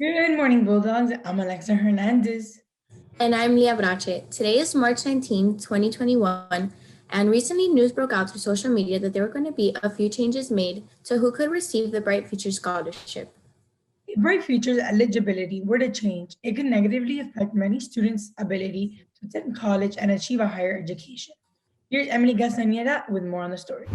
Good morning, Bulldogs. I'm Alexa Hernandez. And I'm Leah Brache. Today is March 19th, 2021, and recently news broke out through social media that there were going to be a few changes made to who could receive the Bright Future Scholarship. If Bright Futures eligibility were to change, it could negatively affect many students' ability to attend college and achieve a higher education. Here's Emily Castañeda with more on the story.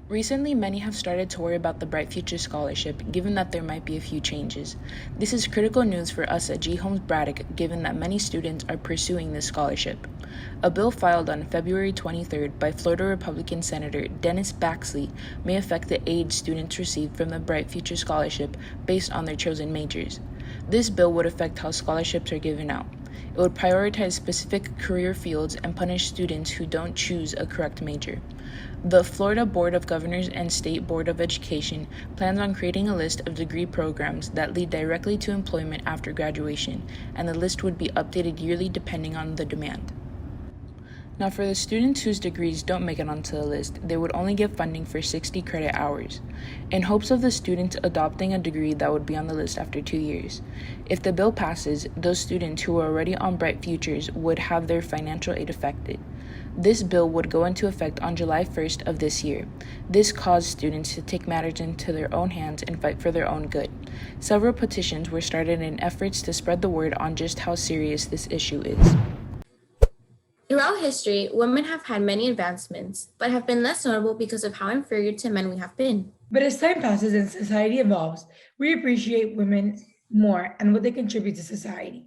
Recently, many have started to worry about the Bright Future Scholarship, given that there might be a few changes. This is critical news for us at G. Holmes Braddock, given that many students are pursuing this scholarship. A bill filed on February 23rd by Florida Republican Senator Dennis Baxley may affect the aid students receive from the Bright Future Scholarship based on their chosen majors. This bill would affect how scholarships are given out. It would prioritize specific career fields and punish students who don't choose a correct major. The Florida Board of Governors and State Board of Education plans on creating a list of degree programs that lead directly to employment after graduation, and the list would be updated yearly depending on the demand. Now, for the students whose degrees don't make it onto the list, they would only get funding for 60 credit hours, in hopes of the students adopting a degree that would be on the list after 2 years. If the bill passes, those students who are already on Bright Futures would have their financial aid affected. This bill would go into effect on July 1st of this year. This caused students to take matters into their own hands and fight for their own good. Several petitions were started in efforts to spread the word on just how serious this issue is. Throughout history, women have had many advancements, but have been less notable because of how inferior to men we have been. But as time passes and society evolves, we appreciate women more and what they contribute to society.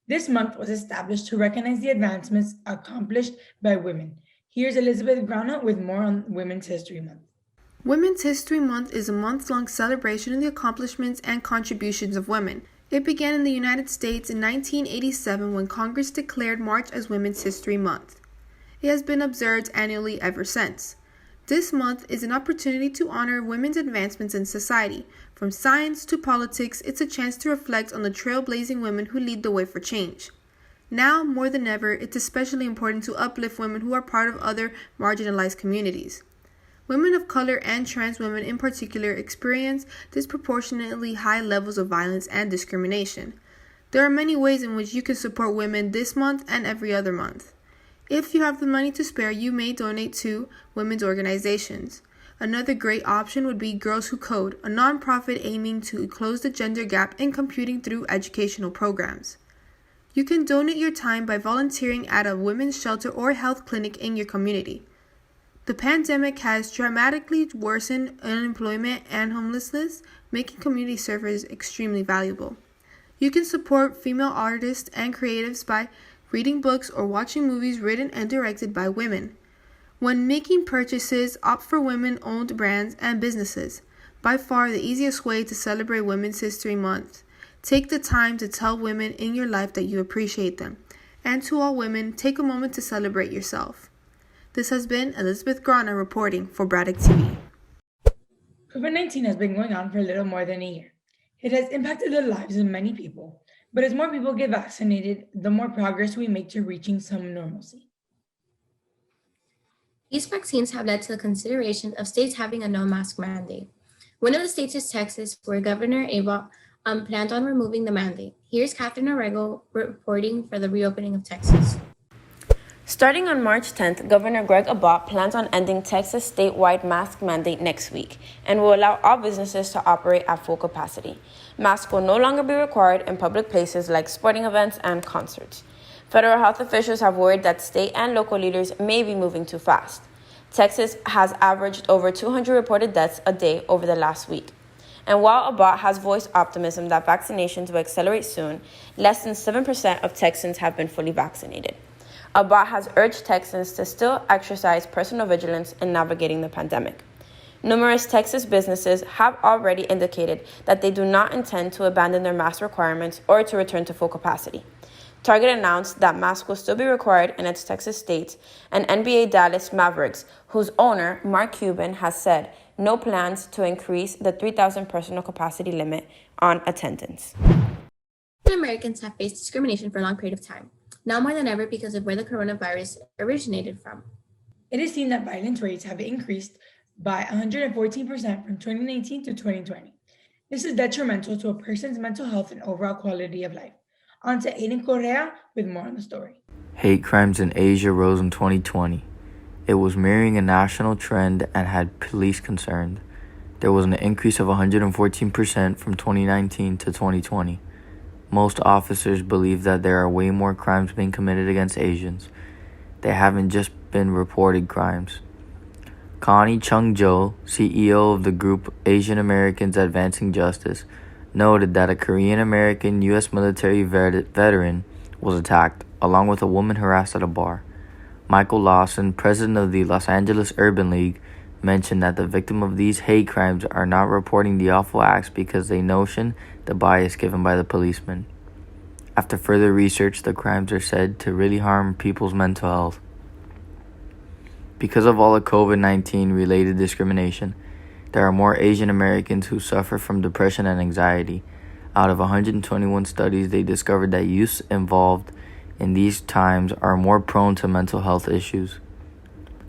This month was established to recognize the advancements accomplished by women. Here's Elizabeth Grana with more on Women's History Month. Women's History Month is a month-long celebration of the accomplishments and contributions of women. It began in the United States in 1987 when Congress declared March as Women's History Month. It has been observed annually ever since. This month is an opportunity to honor women's advancements in society. From science to politics, it's a chance to reflect on the trailblazing women who lead the way for change. Now, more than ever, it's especially important to uplift women who are part of other marginalized communities. Women of color and trans women in particular experience disproportionately high levels of violence and discrimination. There are many ways in which you can support women this month and every other month. If you have the money to spare, you may donate to women's organizations. Another great option would be Girls Who Code, a nonprofit aiming to close the gender gap in computing through educational programs. You can donate your time by volunteering at a women's shelter or health clinic in your community. The pandemic has dramatically worsened unemployment and homelessness, making community service extremely valuable. You can support female artists and creatives by reading books or watching movies written and directed by women. When making purchases, opt for women-owned brands and businesses. By far the easiest way to celebrate Women's History Month. Take the time to tell women in your life that you appreciate them. And to all women, take a moment to celebrate yourself. This has been Elizabeth Grana reporting for Braddock TV. COVID-19 has been going on for a little more than a year. It has impacted the lives of many people, but as more people get vaccinated, the more progress we make to reaching some normalcy. These vaccines have led to the consideration of states having a no-mask mandate. One of the states is Texas, where Governor Abbott planned on removing the mandate. Here's Catherine Orrego reporting for the reopening of Texas. Starting on March 10th, Governor Greg Abbott plans on ending Texas' statewide mask mandate next week and will allow all businesses to operate at full capacity. Masks will no longer be required in public places like sporting events and concerts. Federal health officials have worried that state and local leaders may be moving too fast. Texas has averaged over 200 reported deaths a day over the last week. And while Abbott has voiced optimism that vaccinations will accelerate soon, less than 7% of Texans have been fully vaccinated. Abbott has urged Texans to still exercise personal vigilance in navigating the pandemic. Numerous Texas businesses have already indicated that they do not intend to abandon their mask requirements or to return to full capacity. Target announced that masks will still be required in its Texas states, and NBA Dallas Mavericks, whose owner, Mark Cuban, has said no plans to increase the 3,000 personal capacity limit on attendance. Americans have faced discrimination for a long period of time, now more than ever because of where the coronavirus originated from. It is seen that violence rates have increased by 114% from 2019 to 2020. This is detrimental to a person's mental health and overall quality of life. On to Aiden Correa with more on the story. Hate crimes in Asia rose in 2020. It was mirroring a national trend and had police concerned. There was an increase of 114% from 2019 to 2020. Most officers believe that there are way more crimes being committed against Asians. They haven't just been reported crimes. Connie Chung-jo, CEO of the group Asian Americans Advancing Justice, noted that a Korean American U.S. military veteran was attacked, along with a woman harassed at a bar. Michael Lawson, president of the Los Angeles Urban League, mentioned that the victim of these hate crimes are not reporting the awful acts because they notion the bias given by the policemen. After further research, the crimes are said to really harm people's mental health. Because of all the COVID-19 related discrimination, there are more Asian Americans who suffer from depression and anxiety. Out of 121 studies, they discovered that youths involved in these times are more prone to mental health issues.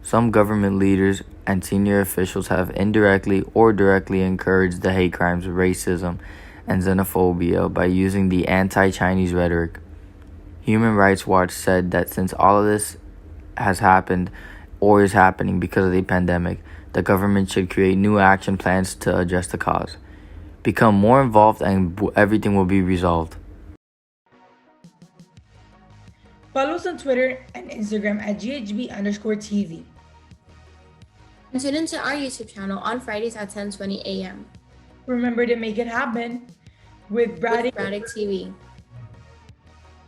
Some government leaders and senior officials have indirectly or directly encouraged the hate crimes, racism, and xenophobia by using the anti-Chinese rhetoric. Human Rights Watch said that since all of this has happened or is happening because of the pandemic, the government should create new action plans to address the cause. Become more involved and everything will be resolved. Follow us on Twitter and Instagram at GHB_TV. And tune into our YouTube channel on Fridays at 10:20 a.m. Remember to make it happen with Braddock Braddock TV.